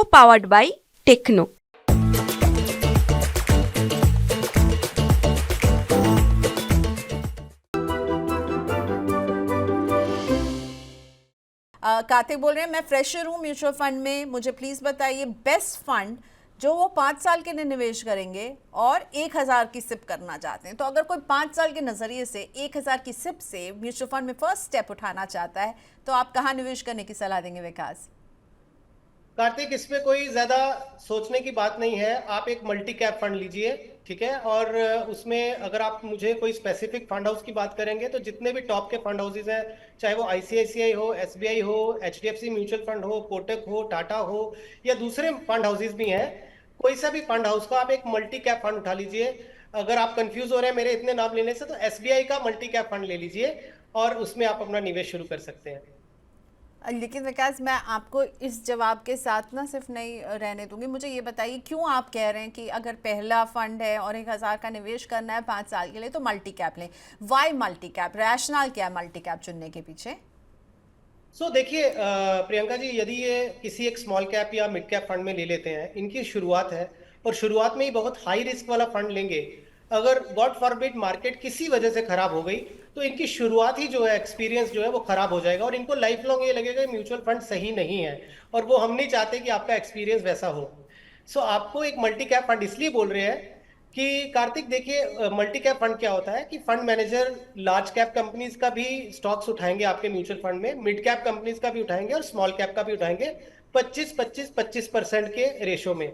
co-powered by Techno. Kartik बोल रहे हैं, मैं फ्रेशर हूँ म्यूचुअल फंड में, मुझे प्लीज़ बताइए बेस्ट फंड जो वो 5 साल के लिए निवेश करेंगे और 1000 की सिप करना चाहते हैं। तो अगर कोई 5 साल के नज़रिए से 1000 की सिप से म्यूचुअल फंड में फर्स्ट स्टेप उठाना चाहता है तो आप कहाँ निवेश करने की सलाह देंगे विकास? कार्तिक, इसमें कोई ज्यादा सोचने की बात नहीं है। आप एक मल्टी कैप फंड लीजिए, ठीक है। और उसमें अगर आप मुझे कोई स्पेसिफिक फंड हाउस की बात करेंगे तो जितने भी टॉप के फंड हाउसेज हैं, चाहे वो आईसीआईसीआई हो, एसबीआई हो, एचडीएफसी म्यूचुअल फंड हो, कोटक हो, टाटा हो, या दूसरे फंड हाउसेज भी हैं, कोई सा भी फंड हाउस का आप एक मल्टी कैप फंड उठा लीजिए। अगर आप कंफ्यूज हो रहे हैं मेरे इतने नाम लेने से, तो एसबीआई का मल्टी कैप फंड ले लीजिए और उसमें आप अपना निवेश शुरू कर सकते हैं। लेकिन विकास, मैं आपको इस जवाब के साथ ना सिर्फ नहीं रहने दूंगी। मुझे ये बताइए क्यों आप कह रहे हैं कि अगर पहला फंड है और 1000 का निवेश करना है 5 साल के लिए तो मल्टी कैप लें? Why multi cap? रैशनल क्या है मल्टी कैप चुनने के पीछे? देखिए प्रियंका जी, यदि ये किसी एक स्मॉल कैप या मिड कैप फंड में ले लेते हैं, इनकी शुरुआत है और शुरुआत में ही बहुत हाई रिस्क वाला फंड लेंगे, अगर गॉड फॉरबिड मार्केट किसी वजह से खराब हो गई तो इनकी शुरुआत ही जो है, एक्सपीरियंस जो है वो खराब हो जाएगा और इनको लाइफ लॉन्ग ये लगेगा कि म्यूचुअल फंड सही नहीं है। और वो हम नहीं चाहते कि आपका एक्सपीरियंस वैसा हो। आपको एक मल्टी कैप फंड इसलिए बोल रहे हैं कि कार्तिक देखिए, मल्टी कैप फंड क्या होता है कि fund manager large cap companies का भी स्टॉक्स उठाएंगे आपके म्यूचुअल फंड में, मिड कैप कंपनीज का भी उठाएंगे और स्मॉल कैप का भी उठाएंगे, 25-25-25% के रेशो में।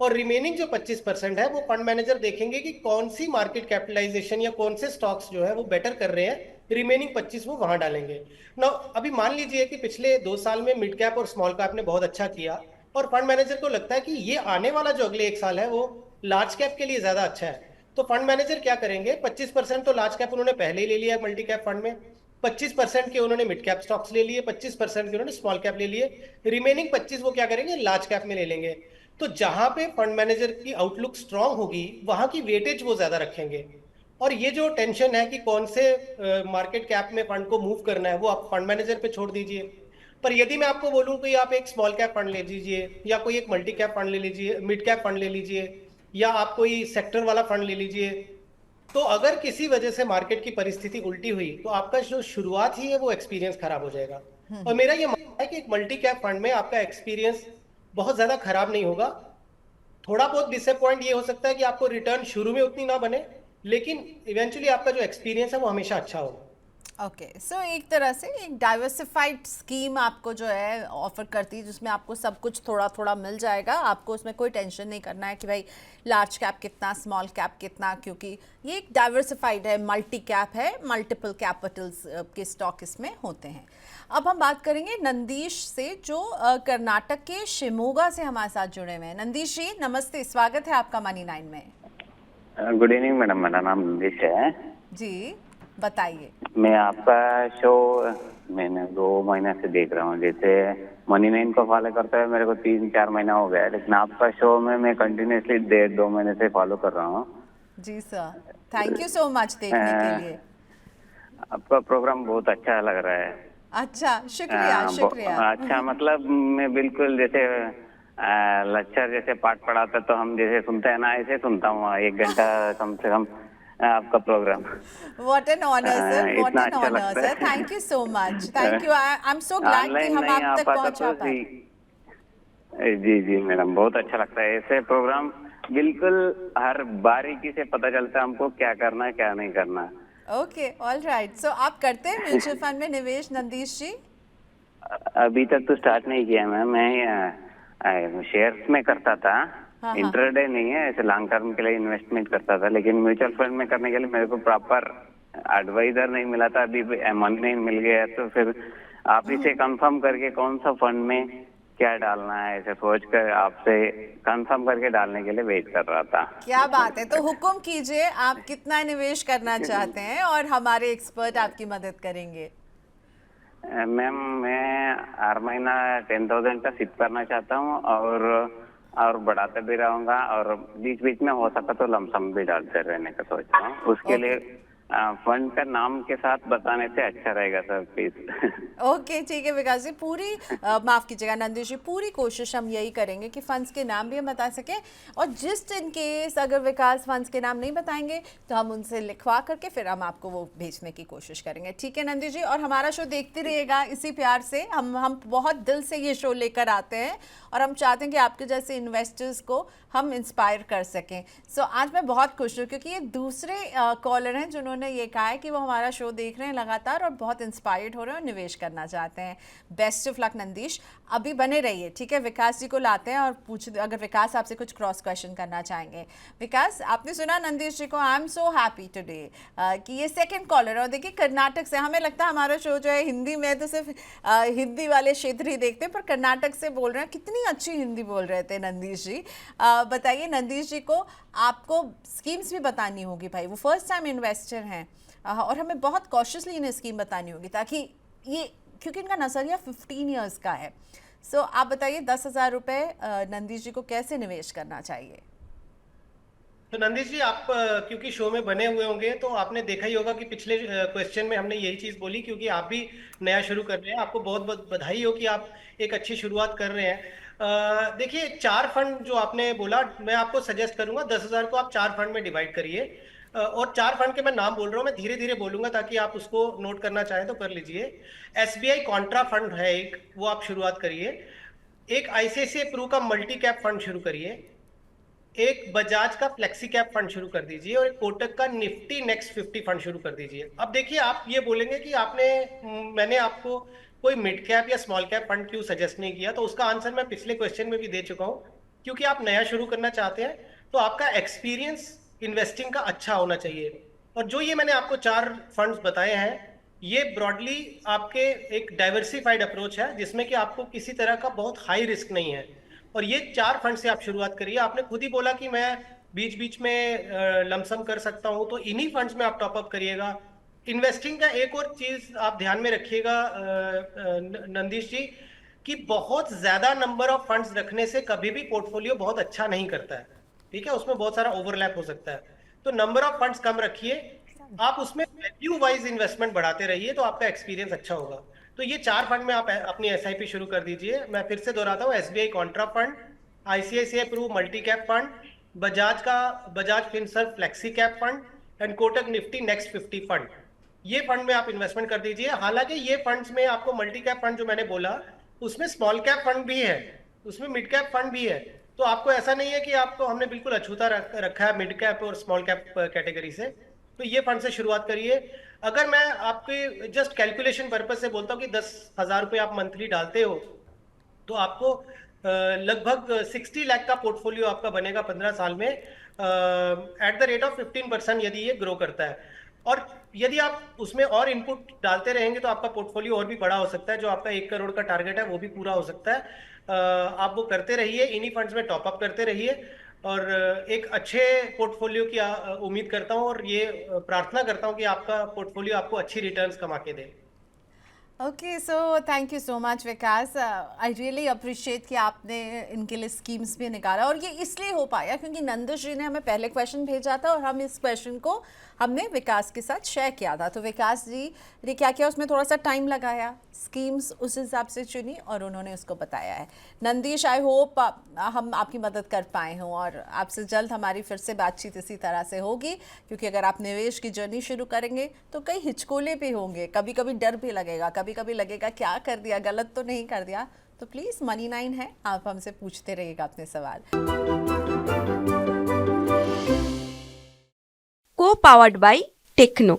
और रिमेनिंग जो 25% है वो फंड मैनेजर देखेंगे कि कौन सी मार्केट कैपिटलाइजेशन या कौन से स्टॉक्स जो है वो बेटर कर रहे हैं, रिमेनिंग 25 वो वहां डालेंगे ना। अभी मान लीजिए कि पिछले 2 साल में मिड कैप और स्मॉल कैप ने बहुत अच्छा किया और फंड मैनेजर को लगता है कि ये आने वाला जो अगले 1 साल है वो लार्ज कैप के लिए ज्यादा अच्छा है, तो फंड मैनेजर क्या करेंगे, 25% तो लार्ज कैप उन्होंने पहले ही ले लिया मल्टी कैप फंड में, 25% के उन्होंने मिड कैप स्टॉक्स ले लिए, 25% के उन्होंने स्मॉल कैप ले लिए, रिमेनिंग 25 वो क्या करेंगे, लार्ज कैप में ले लेंगे। तो जहां पे फंड मैनेजर की आउटलुक स्ट्रांग होगी वहां की वेटेज वो ज्यादा रखेंगे। और ये जो टेंशन है कि कौन से मार्केट कैप में फंड को मूव करना है वो आप फंड मैनेजर पे छोड़ दीजिए। पर यदि मैं आपको बोलूं कि आप एक स्मॉल कैप फंड ले लीजिए या कोई एक मल्टी कैप फंड ले लीजिए, मिड कैप फंड ले लीजिए, या आप कोई सेक्टर वाला फंड ले लीजिए, तो अगर किसी वजह से मार्केट की परिस्थिति उल्टी हुई तो आपका जो शुरुआत ही है वो एक्सपीरियंस खराब हो जाएगा। और मेरा ये मानना है कि एक मल्टी कैप फंड में आपका एक्सपीरियंस बहुत ज्यादा खराब नहीं होगा। थोड़ा बहुत डिसअपॉइंट ये हो सकता है कि आपको रिटर्न शुरू में उतनी ना बने, लेकिन इवेंचुअली आपका जो एक्सपीरियंस है वो हमेशा अच्छा होगा। ओके, सो एक तरह से एक डाइवर्सिफाइड स्कीम आपको जो है ऑफर करती है जिसमें आपको सब कुछ थोड़ा थोड़ा मिल जाएगा। आपको उसमें कोई टेंशन नहीं करना है कि भाई लार्ज कैप कितना, स्मॉल कैप कितना, क्योंकि ये एक डाइवर्सिफाइड है, मल्टी कैप है, मल्टीपल कैपिटल्स के स्टॉक इसमें होते हैं। अब हम बात करेंगे नंदीश से जो कर्नाटक के शिमोगा से हमारे साथ जुड़े हुए हैं। नंदीश जी नमस्ते, स्वागत है आपका मनी 9 में। गुड इवनिंग मैडम, मेरा नाम नंदीश है जी बताइए। मैं आपका शो मैंने 2 महीने से देख रहा हूँ। जैसे मनी 9 को फॉलो करता है मेरे को 3-4 महीना हो गया है, लेकिन आपका शो में मैं कंटिन्यूसली 1.5-2 महीने से फॉलो कर रहा हूँ। जी sir, thank you so much देखने के लिए। आपका प्रोग्राम बहुत अच्छा लग रहा है। अच्छा, शुक्रिया शुक्रिया। अच्छा, मतलब मैं बिल्कुल जैसे लेक्चर जैसे पाठ पढ़ाता तो हम जैसे सुनते हैं ना, ऐसे सुनता हूँ 1 घंटा कम से कम आपका programme. What an honor sir, what इतना an अच्छा honor लगता sir, है। thank you so much, thank you, I'm so glad कि ऑनलाइन हम नहीं आ आप तक पाता पहुंचा तो पाए। जी जी मैडम, बहुत अच्छा लगता है ऐसे प्रोग्राम। बिल्कुल हर बारीकी से पता चलता है हमको क्या करना है क्या नहीं करना। Okay, all right. सो आप करते हैं म्यूचुअल फंड में निवेश नंदीश जी? अभी तक तो स्टार्ट नहीं किया मैम, मैं शेयर्स में करता था। हाँ। इंट्राडे नहीं है, ऐसे लॉन्ग टर्म के लिए इन्वेस्टमेंट करता था, लेकिन म्यूचुअल फंड में करने के लिए मेरे को प्रॉपर एडवाइजर नहीं मिला था। अभी मनी नहीं मिल गया तो फिर आप इसे कंफर्म करके कौन सा फंड में क्या डालना है ऐसे सोच कर आपसे कंफर्म करके डालने के लिए वेट कर रहा था। क्या बात है, तो हुक्म कीजिए आप कितना निवेश करना चाहते हैं और हमारे एक्सपर्ट आपकी मदद करेंगे। मैम मैं हर महीना 10,000 का सिप करना चाहता हूँ और बढ़ाते भी रहूंगा और बीच बीच में हो सका तो लमसम भी डालते रहने का सोच रहा हूँ। उसके लिए फंड का नाम के साथ बताने से अच्छा रहेगा सर, प्लीज। ओके ठीक है विकास जी, पूरी माफ कीजिएगा नंदीश जी, पूरी कोशिश हम यही करेंगे कि फंड्स के नाम भी हम बता सकें, और जिस्ट इन केस अगर विकास फंड्स के नाम नहीं बताएंगे तो हम उनसे लिखवा करके फिर हम आपको वो भेजने की कोशिश करेंगे। ठीक है नंदीश जी, और हमारा शो देखते रहिएगा इसी प्यार से। हम बहुत दिल से ये शो लेकर आते हैं और हम चाहते हैं कि आपके जैसे इन्वेस्टर्स को हम इंस्पायर कर सकें। सो आज मैं बहुत खुश हूँ क्योंकि ये दूसरे कॉलर हैं जिन्होंने ये कहा है कि वो हमारा शो देख रहे हैं लगातार और बहुत इंस्पायर्ड हो रहे हैं और निवेश करना चाहते हैं। बेस्ट ऑफ लक नंदीश, अभी बने रहिए। ठीक है, विकास जी को लाते हैं और पूछ, अगर विकास आपसे कुछ क्रॉस क्वेश्चन करना चाहेंगे। विकास, आपने सुना नंदीश जी को, I am so happy today कि ये सेकंड कॉलर, और देखिए कर्नाटक से। हमें लगता है हमारा शो जो है हिंदी में तो सिर्फ हिंदी वाले क्षेत्र ही देखते हैं, पर कर्नाटक से बोल रहे हैं। कितनी अच्छी हिंदी बोल रहे थे नंदीश जी। बताइए नंदीश जी को, आपको स्कीम्स भी बतानी होगी भाई, वो फर्स्ट टाइम इन्वेस्टर हैं और हमें बहुत कॉशियसली इन्हें स्कीम बतानी होगी ताकि ये, क्योंकि इनका नजरिया 15 ईयर्स का है। सो आप बताइए 10,000 रुपये नंदीश जी को कैसे निवेश करना चाहिए? तो नंदीश जी, आप क्योंकि शो में बने हुए होंगे तो आपने देखा ही होगा कि पिछले क्वेश्चन में हमने यही चीज बोली, क्योंकि आप भी नया शुरू कर रहे हैं। आपको बहुत बहुत बधाई हो कि आप एक अच्छी शुरुआत कर रहे हैं। देखिए, 4 फंड जो आपने बोला, मैं आपको सजेस्ट करूंगा 10,000 को आप 4 फंड में डिवाइड करिए। और 4 फंड के मैं नाम बोल रहा हूँ, मैं धीरे धीरे बोलूंगा ताकि आप उसको नोट करना चाहें तो कर लीजिए। SBI कॉन्ट्रा फंड है एक, वो आप शुरुआत करिए। एक ICICI प्रू का मल्टी कैप फंड शुरू करिए। एक बजाज का फ्लेक्सी कैप फंड शुरू कर दीजिए और एक कोटक का निफ्टी नेक्स्ट 50 फंड शुरू कर दीजिए। अब देखिए, आप ये बोलेंगे कि मैंने आपको कोई मिड कैप या स्मॉल कैप फंड क्यों सजेस्ट नहीं किया, तो उसका आंसर मैं पिछले क्वेश्चन में भी दे चुका हूं। क्योंकि आप नया शुरू करना चाहते हैं तो आपका एक्सपीरियंस इन्वेस्टिंग का अच्छा होना चाहिए। और जो ये मैंने आपको 4 फंड्स बताए हैं, ये ब्रॉडली आपके एक डाइवर्सिफाइड अप्रोच है जिसमें कि आपको किसी तरह का बहुत हाई रिस्क नहीं है। और ये 4 फंड से आप शुरुआत करिए। आपने खुद ही बोला कि मैं बीच बीच में लमसम कर सकता हूं, तो इन्हीं फंड्स में आप टॉपअप करिएगा। इन्वेस्टिंग का एक और चीज आप ध्यान में रखिएगा नंदीश जी, कि बहुत ज्यादा नंबर ऑफ फंड्स रखने से कभी भी पोर्टफोलियो बहुत अच्छा नहीं करता है। ठीक है, उसमें बहुत सारा ओवरलैप हो सकता है। तो नंबर ऑफ फंड्स कम रखिए, आप उसमें वैल्यू वाइज इन्वेस्टमेंट बढ़ाते रहिए, तो आपका एक्सपीरियंस अच्छा होगा। तो ये 4 फंड में आप अपनी SIP शुरू कर दीजिए। मैं फिर से दोहराता हूँ, SBI contra fund, ICICI Pru multi cap fund, Bajaj Finserv flexi cap fund and Kotak Nifty next 50 fund. ये फंड में आप इन्वेस्टमेंट कर दीजिए। हालांकि ये फंड्स में आपको मल्टी कैप फंड जो मैंने बोला, उसमें स्मॉल कैप फंड भी है, उसमें मिड कैप फंड भी है। तो आपको ऐसा नहीं है कि आपको हमने बिल्कुल अछूता रखा है मिड कैप और स्मॉल कैप कैटेगरी से। तो ये फंड से शुरुआत करिए। अगर मैं आपके जस्ट कैलकुलेशन पर्पज से बोलता हूँ कि 10,000 रुपये आप मंथली डालते हो, तो आपको लगभग 60 लाख का पोर्टफोलियो आपका बनेगा 15 साल में, एट द रेट ऑफ 15% यदि ये ग्रो करता है। और यदि आप उसमें और इनपुट डालते रहेंगे तो आपका पोर्टफोलियो और भी बड़ा हो सकता है। जो आपका 1 करोड़ का टारगेट है वो भी पूरा हो सकता है। आप वो करते रहिए, इन्हीं फंड्स में टॉपअप करते रहिए और एक अच्छे पोर्टफोलियो की उम्मीद करता हूँ, और ये प्रार्थना करता हूँ कि आपका पोर्टफोलियो आपको अच्छी रिटर्न्स कमा के दे। Okay, so thank you so much Vikas. I really appreciate कि आपने इनके लिए स्कीम्स भी निकाला, और ये इसलिए हो पाया क्योंकि नंदीश जी ने हमें पहले क्वेश्चन भेजा था और हम इस क्वेश्चन को हमने विकास के साथ शेयर किया था। तो विकास जी ने क्या किया, उसमें थोड़ा सा टाइम लगाया, स्कीम्स उस हिसाब से चुनी और उन्होंने उसको बताया है। नंदीश, आई होप हम आपकी मदद कर पाए हों और आपसे जल्द हमारी फिर से बातचीत इसी तरह से होगी, क्योंकि अगर आप निवेश की जर्नी शुरू करेंगे तो कई हिचकोले भी होंगे, कभी कभी डर भी लगेगा, कभी कभी लगेगा क्या कर दिया, गलत तो नहीं कर दिया। तो प्लीज़ मनी 9 है, आप हमसे पूछते रहिएगा अपने सवाल। को पावर्ड बाय टेक्नो।